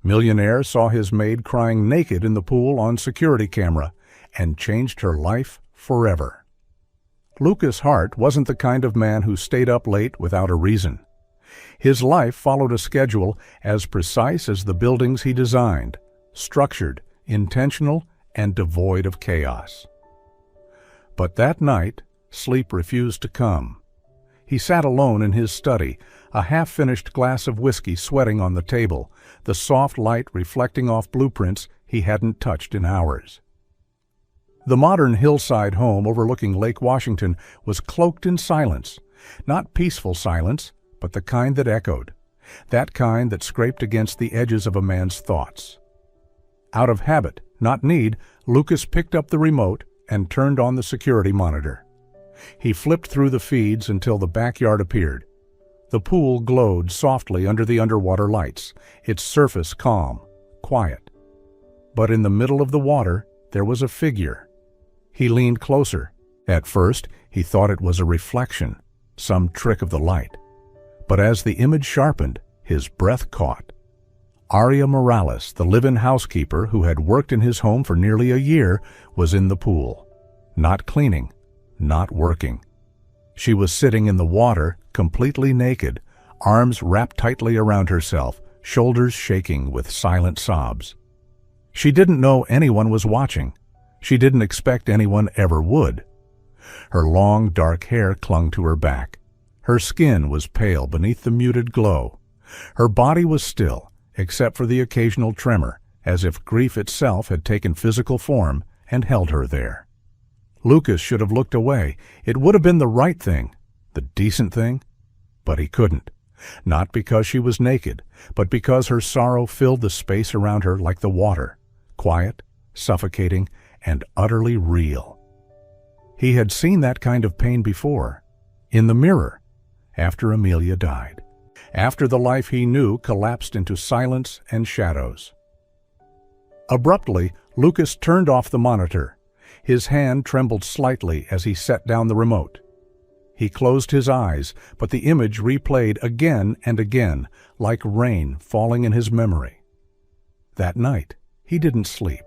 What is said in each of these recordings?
Millionaire saw his maid crying naked in the pool on security camera and changed her life forever. Lucas Hart wasn't the kind of man who stayed up late without a reason. His life followed a schedule as precise as the buildings he designed, structured, intentional, and devoid of chaos. But that night, sleep refused to come. He sat alone in his study, a half-finished glass of whiskey sweating on the table, the soft light reflecting off blueprints he hadn't touched in hours. The modern hillside home overlooking Lake Washington was cloaked in silence, not peaceful silence, but the kind that echoed, that kind that scraped against the edges of a man's thoughts. Out of habit, not need, Lucas picked up the remote and turned on the security monitor. He flipped through the feeds until the backyard appeared. The pool glowed softly under the underwater lights, its surface calm, quiet. But in the middle of the water, there was a figure. He leaned closer. At first, he thought it was a reflection, some trick of the light. But as the image sharpened, his breath caught. Aria Morales, the live-in housekeeper who had worked in his home for nearly a year, was in the pool. Not cleaning, not working. She was sitting in the water, completely naked, arms wrapped tightly around herself, shoulders shaking with silent sobs. She didn't know anyone was watching. She didn't expect anyone ever would. Her long, dark hair clung to her back. Her skin was pale beneath the muted glow. Her body was still, except for the occasional tremor, as if grief itself had taken physical form and held her there. Lucas should have looked away. It would have been the right thing, the decent thing. But he couldn't. Not because she was naked, but because her sorrow filled the space around her like the water, quiet, suffocating, and utterly real. He had seen that kind of pain before, in the mirror, after Amelia died, after the life he knew collapsed into silence and shadows. Abruptly, Lucas turned off the monitor. His hand trembled slightly as he set down the remote. He closed his eyes, but the image replayed again and again, like rain falling in his memory. That night, he didn't sleep.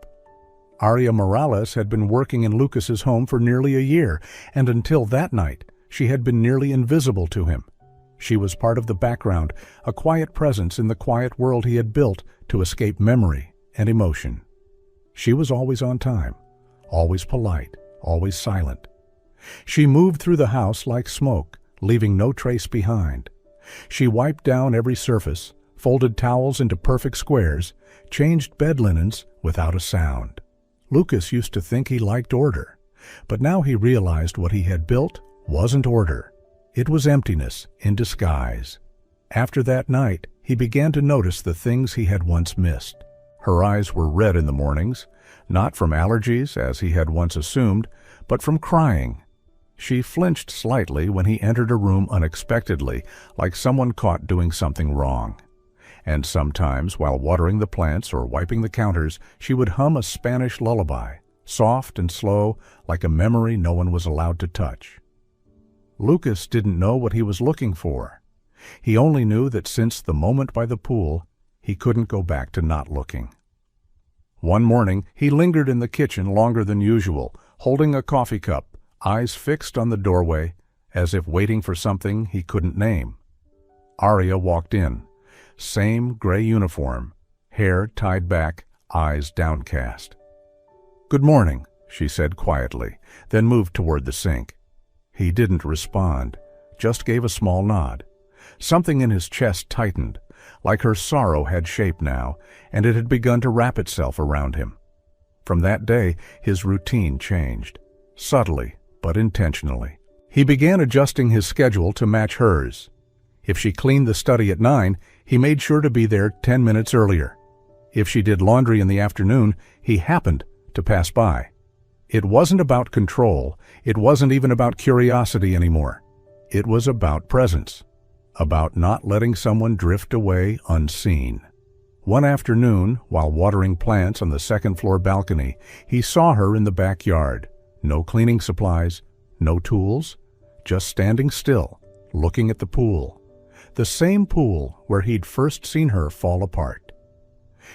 Aria Morales had been working in Lucas's home for nearly a year, and until that night, she had been nearly invisible to him. She was part of the background, a quiet presence in the quiet world he had built to escape memory and emotion. She was always on time, always polite, always silent. She moved through the house like smoke, leaving no trace behind. She wiped down every surface, folded towels into perfect squares, changed bed linens without a sound. Lucas used to think he liked order, but now he realized what he had built wasn't order. It was emptiness in disguise. After that night, he began to notice the things he had once missed. Her eyes were red in the mornings, not from allergies, as he had once assumed, but from crying. She flinched slightly when he entered a room unexpectedly, like someone caught doing something wrong. And sometimes, while watering the plants or wiping the counters, she would hum a Spanish lullaby, soft and slow, like a memory no one was allowed to touch. Lucas didn't know what he was looking for. He only knew that since the moment by the pool, he couldn't go back to not looking. One morning, he lingered in the kitchen longer than usual, holding a coffee cup, eyes fixed on the doorway, as if waiting for something he couldn't name. Aria walked in. Same gray uniform, hair tied back, eyes downcast. "Good morning," she said quietly, then moved toward the sink. He didn't respond, just gave a small nod. Something in his chest tightened, like her sorrow had shape now, and it had begun to wrap itself around him. From that day, his routine changed, subtly but intentionally. He began adjusting his schedule to match hers. If she cleaned the study at 9, he made sure to be there 10 minutes earlier. If she did laundry in the afternoon, he happened to pass by. It wasn't about control. It wasn't even about curiosity anymore. It was about presence, about not letting someone drift away unseen. One afternoon, while watering plants on the second-floor balcony, he saw her in the backyard. No cleaning supplies, no tools, just standing still, looking at the pool. The same pool where he'd first seen her fall apart.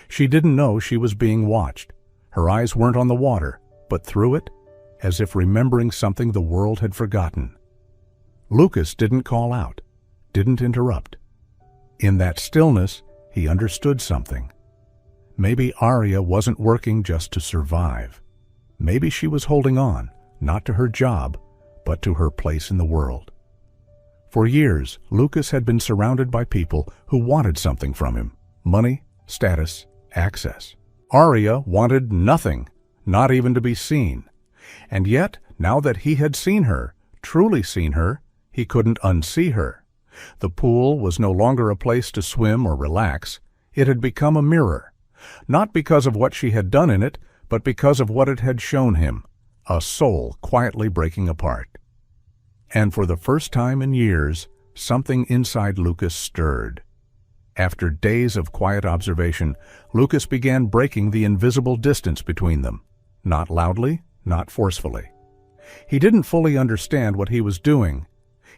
She didn't know she was being watched. Her eyes weren't on the water, but through it, as if remembering something the world had forgotten. Lucas didn't call out, didn't interrupt. In that stillness, he understood something. Maybe Arya wasn't working just to survive. Maybe she was holding on, not to her job, but to her place in the world. For years, Lucas had been surrounded by people who wanted something from him: money, status, access. Arya wanted nothing, not even to be seen. And yet, now that he had seen her, truly seen her, he couldn't unsee her. The pool was no longer a place to swim or relax. It had become a mirror, not because of what she had done in it, but because of what it had shown him: a soul quietly breaking apart. And for the first time in years, something inside Lucas stirred. After days of quiet observation, Lucas began breaking the invisible distance between them. Not loudly, not forcefully. He didn't fully understand what he was doing.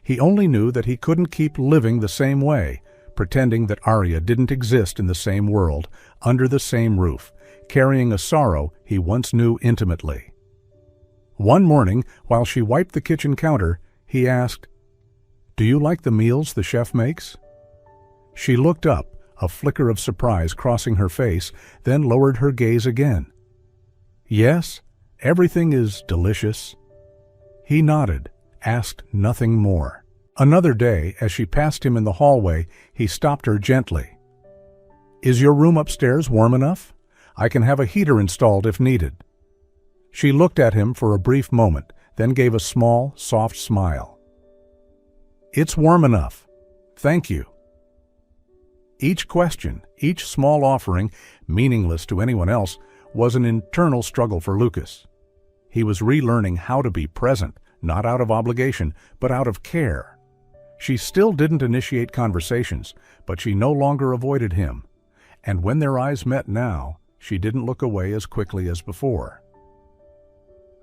He only knew that he couldn't keep living the same way, pretending that Arya didn't exist in the same world, under the same roof, carrying a sorrow he once knew intimately. One morning, while she wiped the kitchen counter, he asked, "Do you like the meals the chef makes?" She looked up, a flicker of surprise crossing her face, then lowered her gaze again. "Yes, everything is delicious." He nodded, asked nothing more. Another day, as she passed him in the hallway, he stopped her gently. "Is your room upstairs warm enough? I can have a heater installed if needed." She looked at him for a brief moment, then gave a small, soft smile. "It's warm enough. Thank you." Each question, each small offering, meaningless to anyone else, was an internal struggle for Lucas. He was relearning how to be present, not out of obligation, but out of care. She still didn't initiate conversations, but she no longer avoided him. And when their eyes met now, she didn't look away as quickly as before.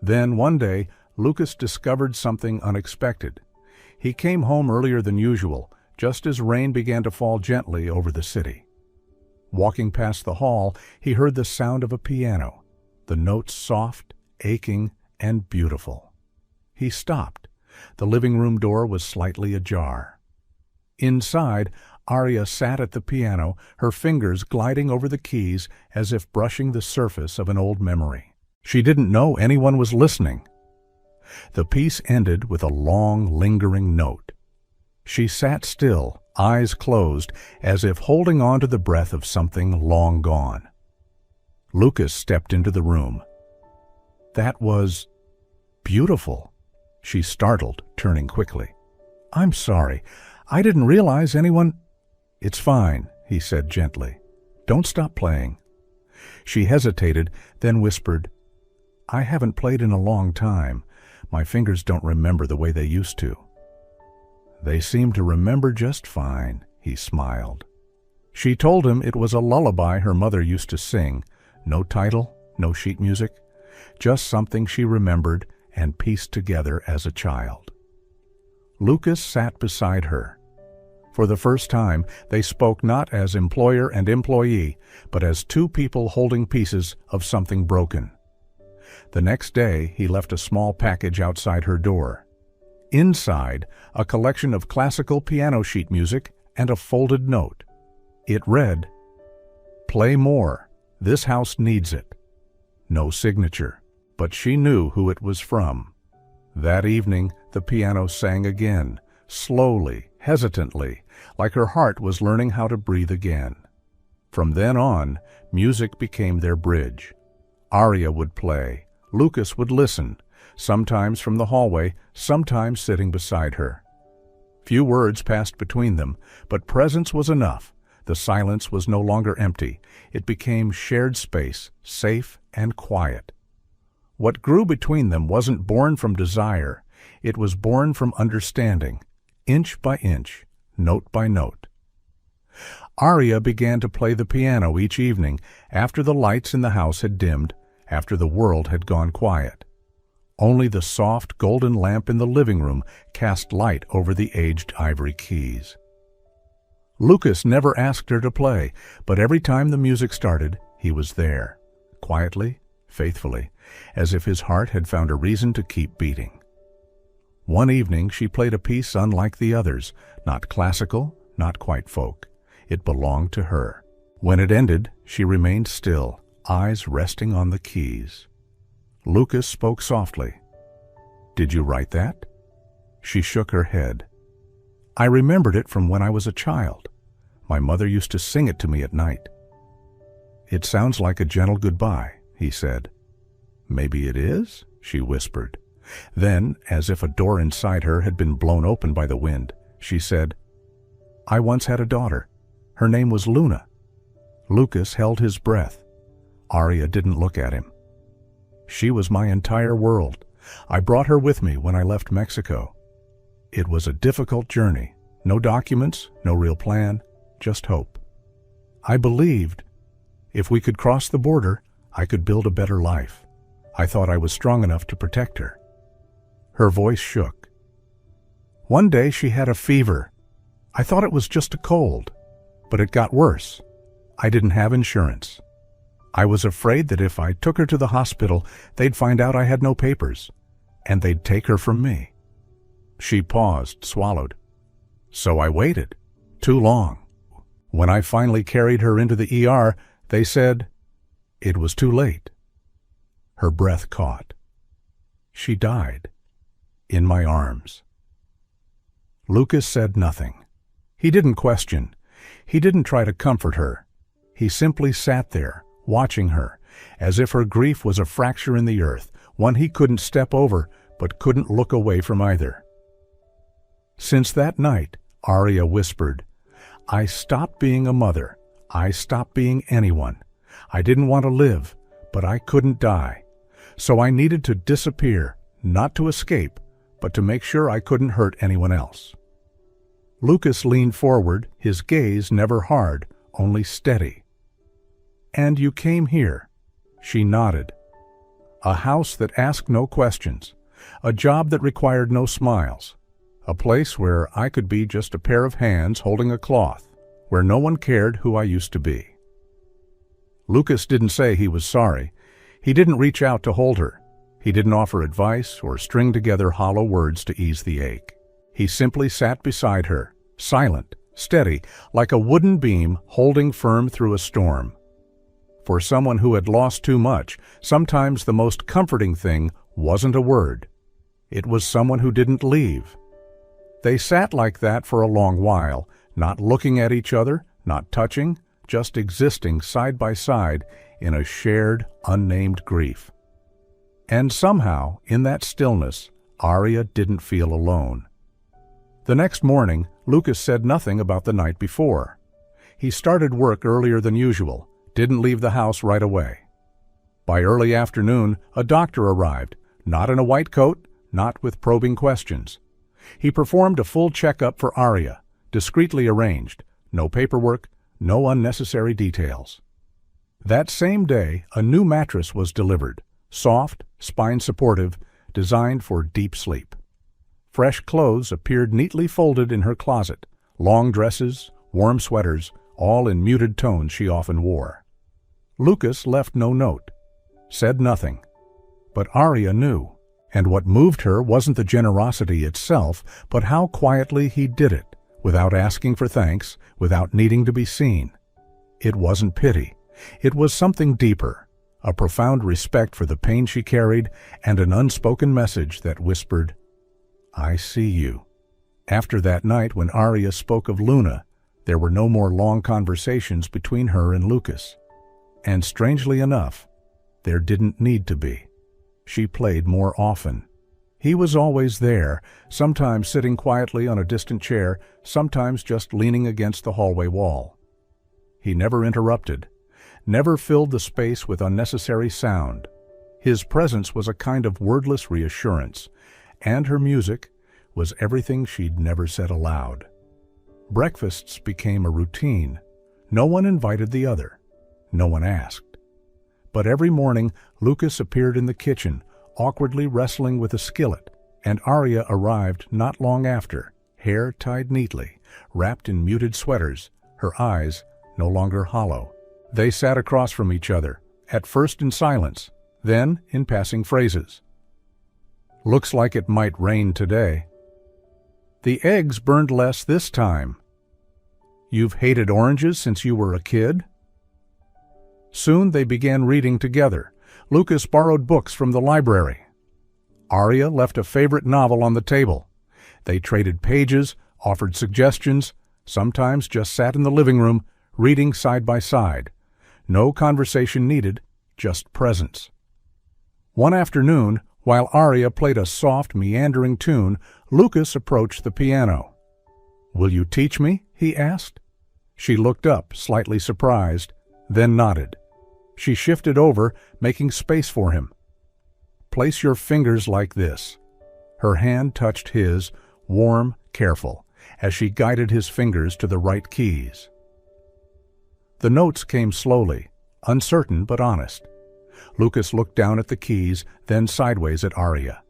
Then, one day, Lucas discovered something unexpected. He came home earlier than usual, just as rain began to fall gently over the city. Walking past the hall, he heard the sound of a piano, the notes soft, aching, and beautiful. He stopped. The living room door was slightly ajar. Inside, Arya sat at the piano, her fingers gliding over the keys as if brushing the surface of an old memory. She didn't know anyone was listening. The piece ended with a long, lingering note. She sat still, eyes closed, as if holding on to the breath of something long gone. Lucas stepped into the room. "That was beautiful," she startled, turning quickly. "I'm sorry. I didn't realize anyone—" "It's fine," he said gently. "Don't stop playing." She hesitated, then whispered, "I haven't played in a long time. My fingers don't remember the way they used to." "They seem to remember just fine," he smiled. She told him it was a lullaby her mother used to sing. No title, no sheet music, just something she remembered and pieced together as a child. Lucas sat beside her. For the first time, they spoke not as employer and employee, but as two people holding pieces of something broken. The next day, he left a small package outside her door. Inside, a collection of classical piano sheet music and a folded note. It read, "Play more. This house needs it." No signature, but she knew who it was from. That evening, the piano sang again, slowly, hesitantly, like her heart was learning how to breathe again. From then on, music became their bridge. Arya would play. Lucas would listen, sometimes from the hallway, sometimes sitting beside her. Few words passed between them, but presence was enough. The silence was no longer empty. It became shared space, safe and quiet. What grew between them wasn't born from desire. It was born from understanding, inch by inch, note by note. Arya began to play the piano each evening after the lights in the house had dimmed, after the world had gone quiet. Only the soft golden lamp in the living room cast light over the aged ivory keys. Lucas never asked her to play, but every time the music started, he was there, quietly, faithfully, as if his heart had found a reason to keep beating. One evening, she played a piece unlike the others, not classical, not quite folk. It belonged to her. When it ended, she remained still, eyes resting on the keys. Lucas spoke softly. "Did you write that?" She shook her head. "I remembered it from when I was a child. My mother used to sing it to me at night." "It sounds like a gentle goodbye," he said. "Maybe it is," she whispered. Then, as if a door inside her had been blown open by the wind, she said, "I once had a daughter. Her name was Luna." Lucas held his breath. Aria didn't look at him. "She was my entire world. I brought her with me when I left Mexico. It was a difficult journey. No documents, no real plan, just hope. I believed if we could cross the border, I could build a better life. I thought I was strong enough to protect her." Her voice shook. "One day she had a fever. I thought it was just a cold, but it got worse. I didn't have insurance. I was afraid that if I took her to the hospital, they'd find out I had no papers, and they'd take her from me." She paused, swallowed. "So I waited. Too long. When I finally carried her into the ER, they said it was too late." Her breath caught. She died. In my arms. Lucas said nothing. He didn't question. He didn't try to comfort her. He simply sat there, watching her, as if her grief was a fracture in the earth, one he couldn't step over, but couldn't look away from either. Since that night, Aria whispered, "I stopped being a mother. I stopped being anyone. I didn't want to live, but I couldn't die. So I needed to disappear, not to escape, but to make sure I couldn't hurt anyone else." Lucas leaned forward, his gaze never hard, only steady. "And you came here." She nodded. "A house that asked no questions, a job that required no smiles, a place where I could be just a pair of hands holding a cloth, where no one cared who I used to be." Lucas didn't say he was sorry. He didn't reach out to hold her. He didn't offer advice or string together hollow words to ease the ache. He simply sat beside her, silent, steady, like a wooden beam holding firm through a storm. For someone who had lost too much, sometimes the most comforting thing wasn't a word. It was someone who didn't leave. They sat like that for a long while, not looking at each other, not touching, just existing side by side in a shared, unnamed grief. And somehow, in that stillness, Aria didn't feel alone. The next morning, Lucas said nothing about the night before. He started work earlier than usual, didn't leave the house right away. By early afternoon, a doctor arrived, not in a white coat, not with probing questions. He performed a full checkup for Aria, discreetly arranged, no paperwork, no unnecessary details. That same day, a new mattress was delivered, soft, spine-supportive, designed for deep sleep. Fresh clothes appeared neatly folded in her closet, long dresses, warm sweaters, all in muted tones she often wore. Lucas left no note, said nothing. But Aria knew, and what moved her wasn't the generosity itself, but how quietly he did it, without asking for thanks, without needing to be seen. It wasn't pity. It was something deeper, a profound respect for the pain she carried, and an unspoken message that whispered, "I see you." After that night when Aria spoke of Luna, there were no more long conversations between her and Lucas. And strangely enough, there didn't need to be. She played more often. He was always there, sometimes sitting quietly on a distant chair, sometimes just leaning against the hallway wall. He never interrupted, never filled the space with unnecessary sound. His presence was a kind of wordless reassurance, and her music was everything she'd never said aloud. Breakfasts became a routine. No one invited the other. No one asked. But every morning, Lucas appeared in the kitchen, awkwardly wrestling with a skillet, and Aria arrived not long after, hair tied neatly, wrapped in muted sweaters, her eyes no longer hollow. They sat across from each other, at first in silence, then in passing phrases. "Looks like it might rain today." "The eggs burned less this time." "You've hated oranges since you were a kid?" Soon they began reading together. Lucas borrowed books from the library. Aria left a favorite novel on the table. They traded pages, offered suggestions, sometimes just sat in the living room, reading side by side. No conversation needed, just presence. One afternoon, while Aria played a soft, meandering tune, Lucas approached the piano. "Will you teach me?" he asked. She looked up, slightly surprised, then nodded. She shifted over, making space for him. "Place your fingers like this." Her hand touched his, warm, careful, as she guided his fingers to the right keys. The notes came slowly, uncertain but honest. Lucas looked down at the keys, then sideways at Aria.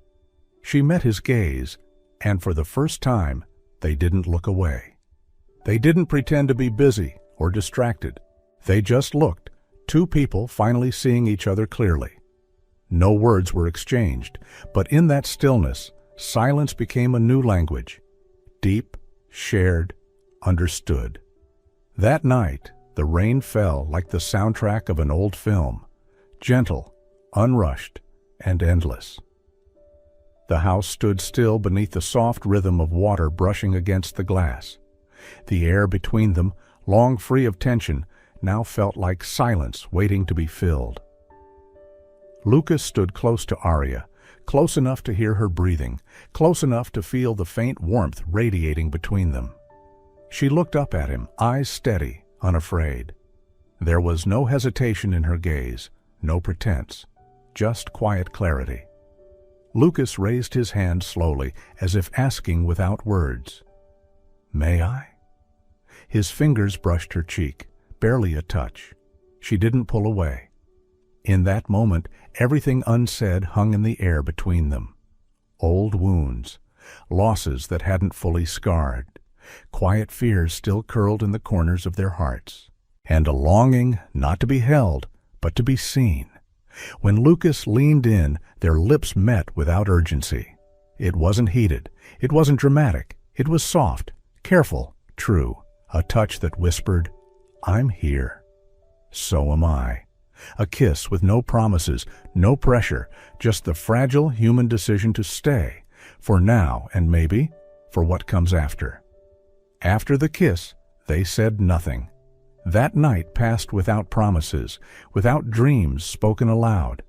She met his gaze, and for the first time, they didn't look away. They didn't pretend to be busy or distracted. They just looked, two people finally seeing each other clearly. No words were exchanged, but in that stillness, silence became a new language. Deep, shared, understood. That night, the rain fell like the soundtrack of an old film, gentle, unrushed, and endless. The house stood still beneath the soft rhythm of water brushing against the glass. The air between them, long free of tension, now felt like silence waiting to be filled. Lucas stood close to Aria, close enough to hear her breathing, close enough to feel the faint warmth radiating between them. She looked up at him, eyes steady, unafraid. There was no hesitation in her gaze, no pretense, just quiet clarity. Lucas raised his hand slowly, as if asking without words, "May I?" His fingers brushed her cheek, barely a touch. She didn't pull away. In that moment, everything unsaid hung in the air between them. Old wounds, losses that hadn't fully scarred, quiet fears still curled in the corners of their hearts, and a longing not to be held, but to be seen. When Lucas leaned in, their lips met without urgency. It wasn't heated, it wasn't dramatic, it was soft, careful, true, a touch that whispered, "I'm here. So am I." A kiss with no promises, no pressure, just the fragile human decision to stay, for now and maybe for what comes after. After the kiss, they said nothing. That night passed without promises, without dreams spoken aloud.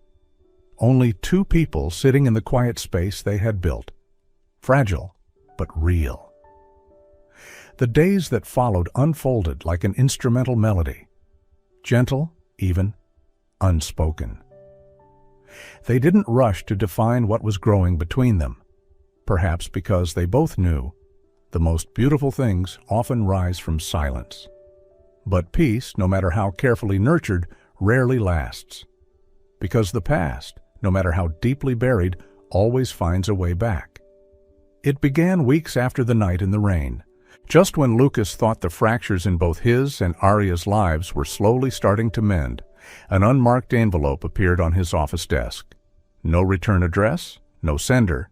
Only two people sitting in the quiet space they had built. Fragile, but real. The days that followed unfolded like an instrumental melody. Gentle, even, unspoken. They didn't rush to define what was growing between them, perhaps because they both knew the most beautiful things often rise from silence. But peace, no matter how carefully nurtured, rarely lasts. Because the past, no matter how deeply buried, always finds a way back. It began weeks after the night in the rain, just when Lucas thought the fractures in both his and Aria's lives were slowly starting to mend. An unmarked envelope appeared on his office desk. No return address, no sender,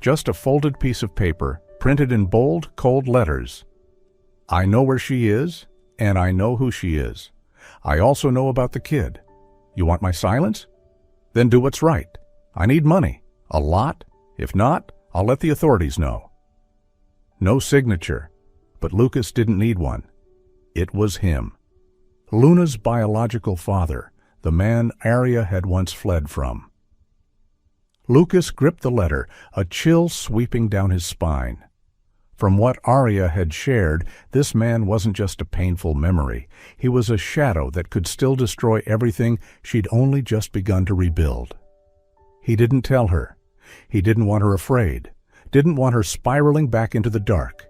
just a folded piece of paper printed in bold, cold letters. "I know where she is, and I know who she is. I also know about the kid. You want my silence? Then do what's right. I need money. A lot. If not, I'll let the authorities know." No signature, but Lucas didn't need one. It was him. Luna's biological father, the man Aria had once fled from. Lucas gripped the letter, a chill sweeping down his spine. From what Aria had shared, this man wasn't just a painful memory. He was a shadow that could still destroy everything she'd only just begun to rebuild. He didn't tell her. He didn't want her afraid, didn't want her spiraling back into the dark.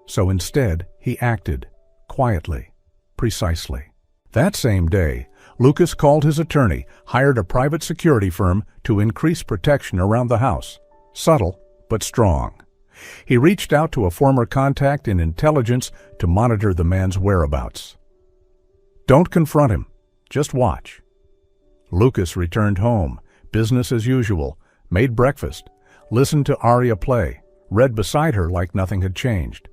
So instead, he acted, quietly, precisely. That same day, Lucas called his attorney, hired a private security firm to increase protection around the house. Subtle, but strong. He reached out to a former contact in intelligence to monitor the man's whereabouts. Don't confront him. Just watch. Lucas returned home, business as usual, made breakfast, listened to Arya play, read beside her like nothing had changed.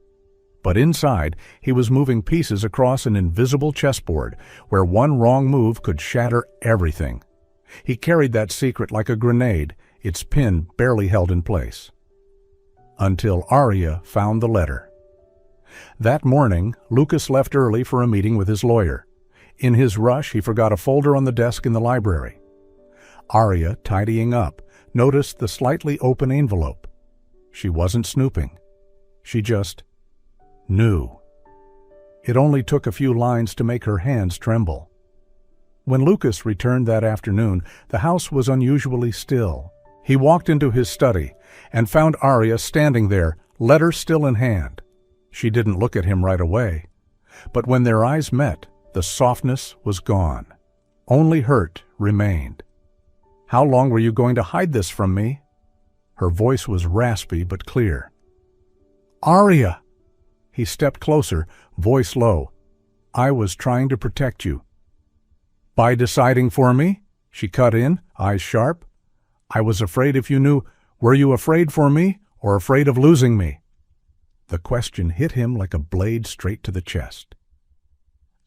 But inside, he was moving pieces across an invisible chessboard where one wrong move could shatter everything. He carried that secret like a grenade, its pin barely held in place. Until Arya found the letter. That morning, Lucas left early for a meeting with his lawyer. In his rush, he forgot a folder on the desk in the library. Arya, tidying up, noticed the slightly open envelope. She wasn't snooping. She just knew. It only took a few lines to make her hands tremble. When Lucas returned that afternoon, the house was unusually still. He walked into his study and found Arya standing there, letter still in hand. She didn't look at him right away, but when their eyes met, the softness was gone. Only hurt remained. How long were you going to hide this from me? Her voice was raspy but clear. Arya! He stepped closer, voice low. I was trying to protect you. By deciding for me? She cut in, eyes sharp. I was afraid if you knew. Were you afraid for me or afraid of losing me? The question hit him like a blade straight to the chest.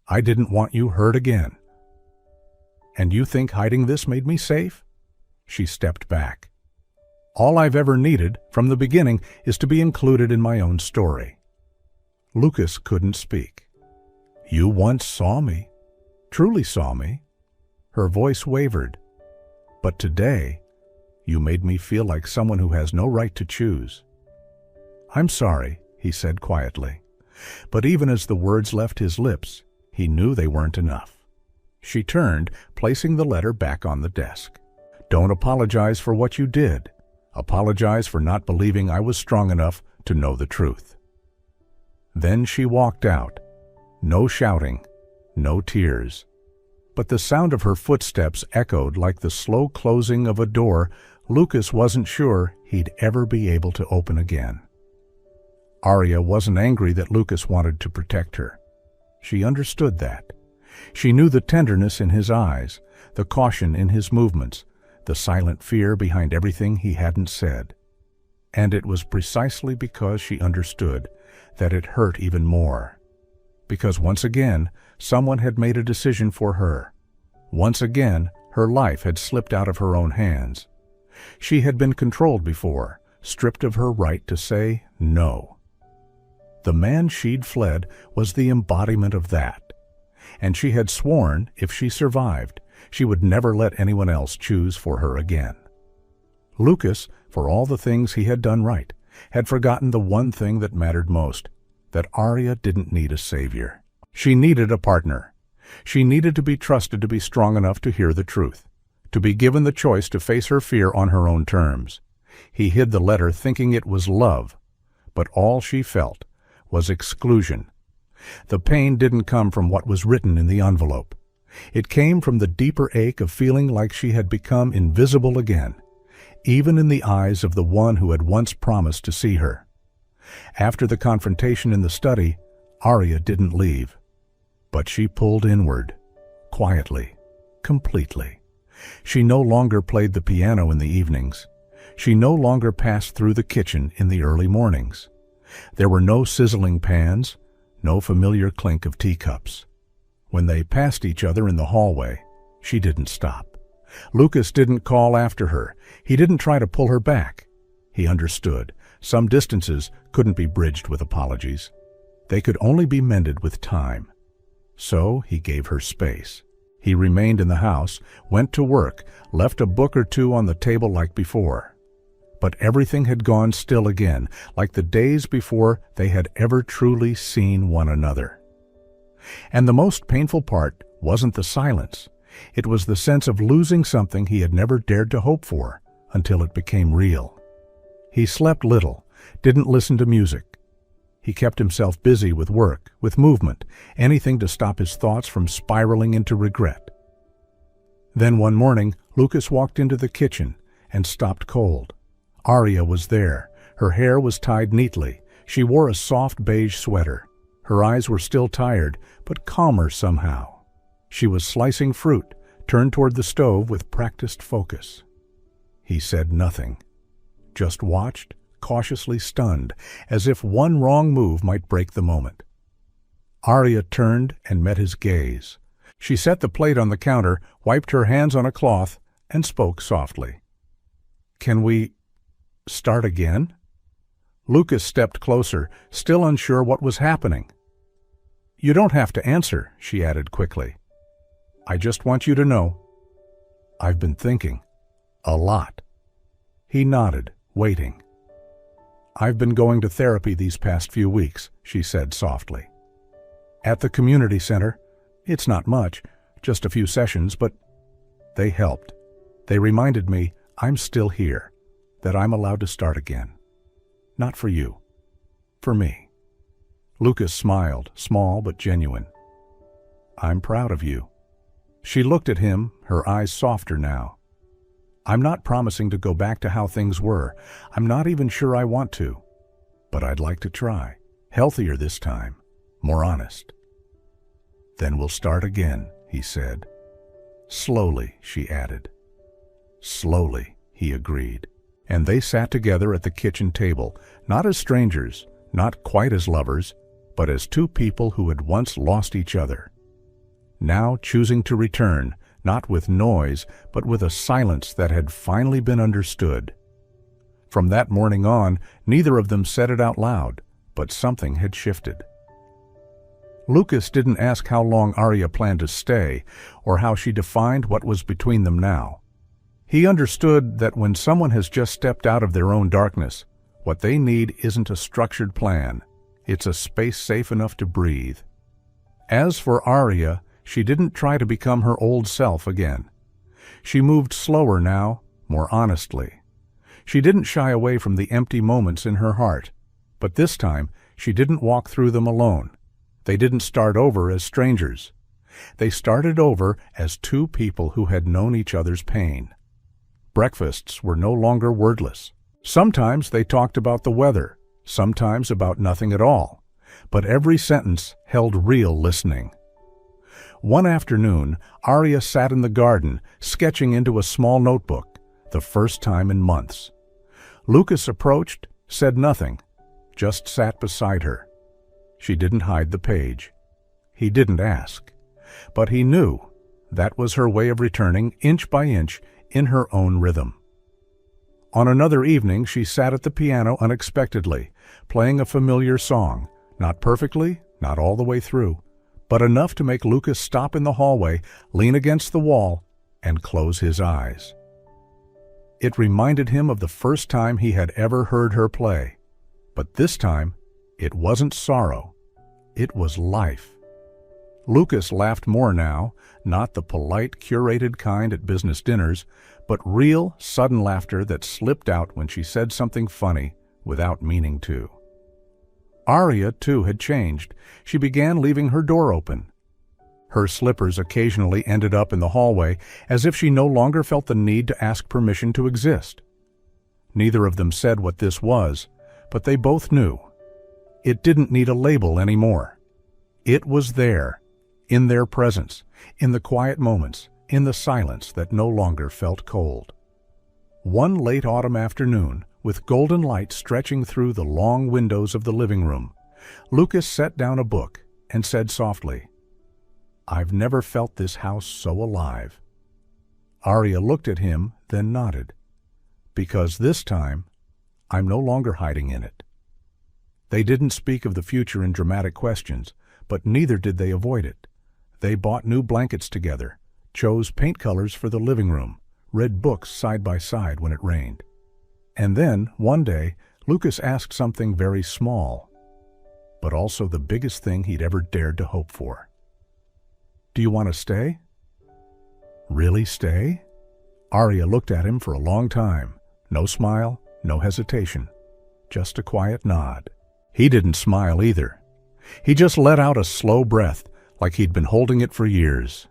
I didn't want you hurt again. And you think hiding this made me safe? She stepped back. All I've ever needed, from the beginning, is to be included in my own story. Lucas couldn't speak. You once saw me, truly saw me. Her voice wavered. But today, you made me feel like someone who has no right to choose. I'm sorry, he said quietly. But even as the words left his lips, he knew they weren't enough. She turned, placing the letter back on the desk. Don't apologize for what you did. Apologize for not believing I was strong enough to know the truth. Then she walked out. No shouting, no tears. But the sound of her footsteps echoed like the slow closing of a door Lucas wasn't sure he'd ever be able to open again. Arya wasn't angry that Lucas wanted to protect her. She understood that. She knew the tenderness in his eyes, the caution in his movements, the silent fear behind everything he hadn't said. And it was precisely because she understood that it hurt even more. Because once again, someone had made a decision for her. Once again, her life had slipped out of her own hands. She had been controlled before, stripped of her right to say no. The man she'd fled was the embodiment of that. And she had sworn, if she survived, she would never let anyone else choose for her again. Lucas, for all the things he had done right, had forgotten the one thing that mattered most, that Arya didn't need a savior. She needed a partner. She needed to be trusted to be strong enough to hear the truth, to be given the choice to face her fear on her own terms. He hid the letter thinking it was love, but all she felt was exclusion. The pain didn't come from what was written in the envelope. It came from the deeper ache of feeling like she had become invisible again, even in the eyes of the one who had once promised to see her. After the confrontation in the study, Arya didn't leave, but she pulled inward, quietly, completely. She no longer played the piano in the evenings. She no longer passed through the kitchen in the early mornings. There were no sizzling pans, no familiar clink of teacups. When they passed each other in the hallway, she didn't stop. Lucas didn't call after her. He didn't try to pull her back. He understood. Some distances couldn't be bridged with apologies. They could only be mended with time. So he gave her space. He remained in the house, went to work, left a book or two on the table like before. But everything had gone still again, like the days before they had ever truly seen one another. And the most painful part wasn't the silence. It was the sense of losing something he had never dared to hope for until it became real. He slept little, didn't listen to music. He kept himself busy with work, with movement, anything to stop his thoughts from spiraling into regret. Then one morning, Lucas walked into the kitchen and stopped cold. Arya was there, Her hair was tied neatly. She wore a soft beige sweater. Her eyes were still tired, but calmer somehow. She was slicing fruit, turned toward the stove with practiced focus. He said nothing, just watched, cautiously stunned, as if one wrong move might break the moment. Arya turned and met his gaze. She set the plate on the counter, wiped her hands on a cloth, and spoke softly. "Can we start again?" Lucas stepped closer, still unsure what was happening. "You don't have to answer," she added quickly. "I just want you to know. I've been thinking. A lot." He nodded, waiting. "I've been going to therapy these past few weeks," she said softly. "At the community center. It's not much, just a few sessions, but they helped. They reminded me I'm still here, that I'm allowed to start again. Not for you. For me." Lucas smiled, small but genuine. "I'm proud of you." She looked at him, her eyes softer now. "I'm not promising to go back to how things were. I'm not even sure I want to. But I'd like to try. Healthier this time. More honest." "Then we'll start again," he said. "Slowly," she added. "Slowly," he agreed. And they sat together at the kitchen table, not as strangers, not quite as lovers, but as two people who had once lost each other. Now choosing to return, not with noise, but with a silence that had finally been understood. From that morning on, neither of them said it out loud, but something had shifted. Lucas didn't ask how long Arya planned to stay, or how she defined what was between them now. He understood that when someone has just stepped out of their own darkness, what they need isn't a structured plan. It's a space safe enough to breathe. As for Arya, she didn't try to become her old self again. She moved slower now, more honestly. She didn't shy away from the empty moments in her heart, but this time she didn't walk through them alone. They didn't start over as strangers. They started over as two people who had known each other's pain. Breakfasts were no longer wordless. Sometimes they talked about the weather, sometimes about nothing at all, but every sentence held real listening. One afternoon, Arya sat in the garden, sketching into a small notebook, the first time in months. Lucas approached, said nothing, just sat beside her. She didn't hide the page. He didn't ask. But he knew that was her way of returning, inch by inch, in her own rhythm. On another evening, she sat at the piano unexpectedly, playing a familiar song, not perfectly, not all the way through, but enough to make Lucas stop in the hallway, lean against the wall, and close his eyes. It reminded him of the first time he had ever heard her play, but this time it wasn't sorrow, it was life. Lucas laughed more now, not the polite, curated kind at business dinners, but real, sudden laughter that slipped out when she said something funny without meaning to. Arya, too, had changed. She began leaving her door open. Her slippers occasionally ended up in the hallway, as if she no longer felt the need to ask permission to exist. Neither of them said what this was, but they both knew. It didn't need a label anymore. It was there, in their presence, in the quiet moments, in the silence that no longer felt cold. One late autumn afternoon, with golden light stretching through the long windows of the living room, Lucas set down a book and said softly, "I've never felt this house so alive." Arya looked at him, then nodded. "Because this time, I'm no longer hiding in it." They didn't speak of the future in dramatic questions, but neither did they avoid it. They bought new blankets together, chose paint colors for the living room, read books side by side when it rained. And then, one day, Lucas asked something very small, but also the biggest thing he'd ever dared to hope for. "Do you want to stay?" "Really stay?" Arya looked at him for a long time. No smile, no hesitation, just a quiet nod. He didn't smile either. He just let out a slow breath, like he'd been holding it for years.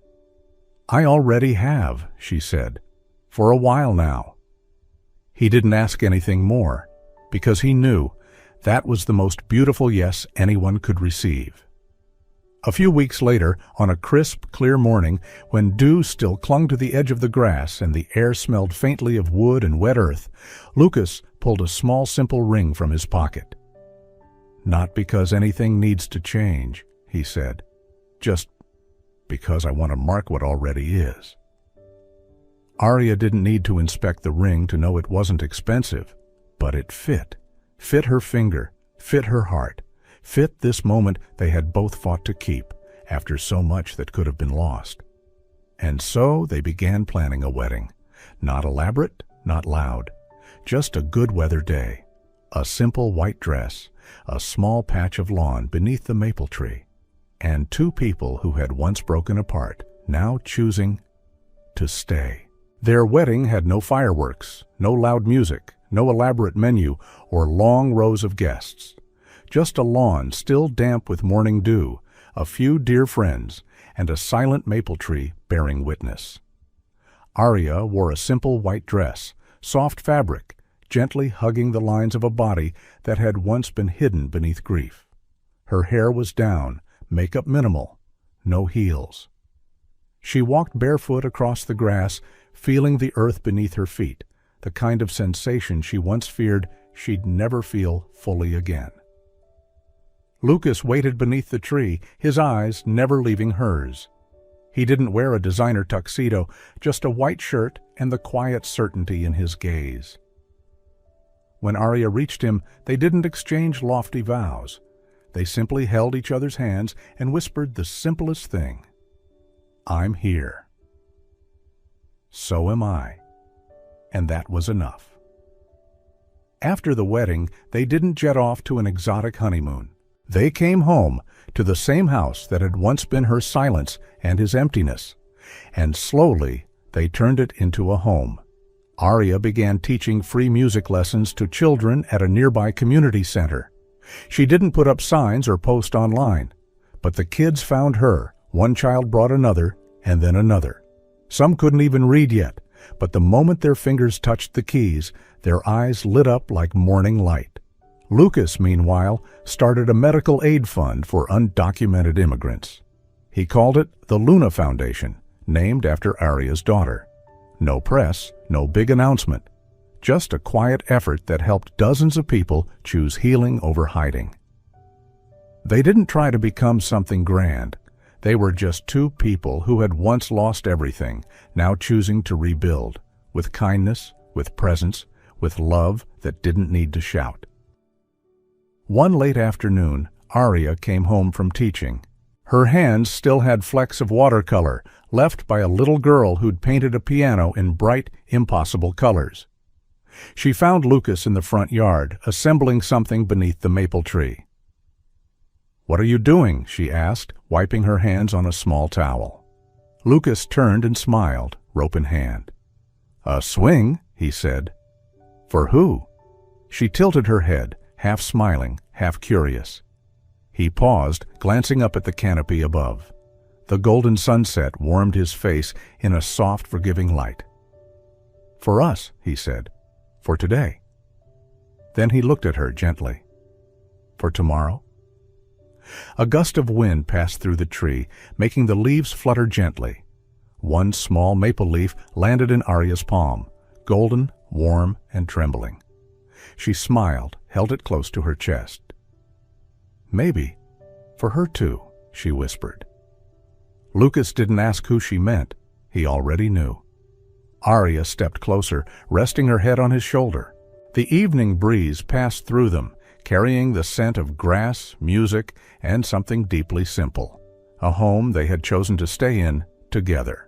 "I already have," she said, "for a while now." He didn't ask anything more. because he knew that was the most beautiful yes anyone could receive. A few weeks later, on a crisp, clear morning, when dew still clung to the edge of the grass and the air smelled faintly of wood and wet earth, Lucas pulled a small, simple ring from his pocket. "Not because anything needs to change," he said, "just because I want to mark what already is." Arya didn't need to inspect the ring to know it wasn't expensive, but it fit her finger, fit her heart, fit this moment they had both fought to keep after so much that could have been lost. And so they began planning a wedding. Not elaborate, not loud, just a good weather day, a simple white dress, a small patch of lawn beneath the maple tree, and two people who had once broken apart, now choosing to stay. Their wedding had no fireworks, no loud music, no elaborate menu, or long rows of guests. Just a lawn still damp with morning dew, a few dear friends, and a silent maple tree bearing witness. Arya wore a simple white dress, soft fabric, gently hugging the lines of a body that had once been hidden beneath grief. Her hair was down, makeup minimal, no heels. She walked barefoot across the grass, feeling the earth beneath her feet, the kind of sensation she once feared she'd never feel fully again. Lucas waited beneath the tree, his eyes never leaving hers. He didn't wear a designer tuxedo, just a white shirt and the quiet certainty in his gaze. When Arya reached him, they didn't exchange lofty vows. They simply held each other's hands and whispered the simplest thing: "I'm here." "So am I." And that was enough. After the wedding, they didn't jet off to an exotic honeymoon. They came home to the same house that had once been her silence and his emptiness, and slowly they turned it into a home. Arya began teaching free music lessons to children at a nearby community center. She didn't put up signs or post online, but the kids found her. One child brought another, and then another. Some couldn't even read yet, but the moment their fingers touched the keys, their eyes lit up like morning light. Lucas, meanwhile, started a medical aid fund for undocumented immigrants. He called it the Luna Foundation, named after Arya's daughter. No press, no big announcement, just a quiet effort that helped dozens of people choose healing over hiding. They didn't try to become something grand. They were just two people who had once lost everything, now choosing to rebuild, with kindness, with presence, with love that didn't need to shout. One late afternoon, Arya came home from teaching. Her hands still had flecks of watercolor, left by a little girl who'd painted a piano in bright, impossible colors. She found Lucas in the front yard, assembling something beneath the maple tree. "What are you doing?" she asked, wiping her hands on a small towel. Lucas turned and smiled, rope in hand. "A swing," he said. "For who?" She tilted her head, half smiling, half curious. He paused, glancing up at the canopy above. The golden sunset warmed his face in a soft, forgiving light. "For us," he said. "For today." Then he looked at her gently. "For tomorrow?" A gust of wind passed through the tree, making the leaves flutter gently. One small maple leaf landed in Arya's palm, golden, warm, and trembling. She smiled, held it close to her chest. "Maybe, for her too," she whispered. Lucas didn't ask who she meant. He already knew. Arya stepped closer, resting her head on his shoulder. The evening breeze passed through them, carrying the scent of grass, music, and something deeply simple. A home they had chosen to stay in together.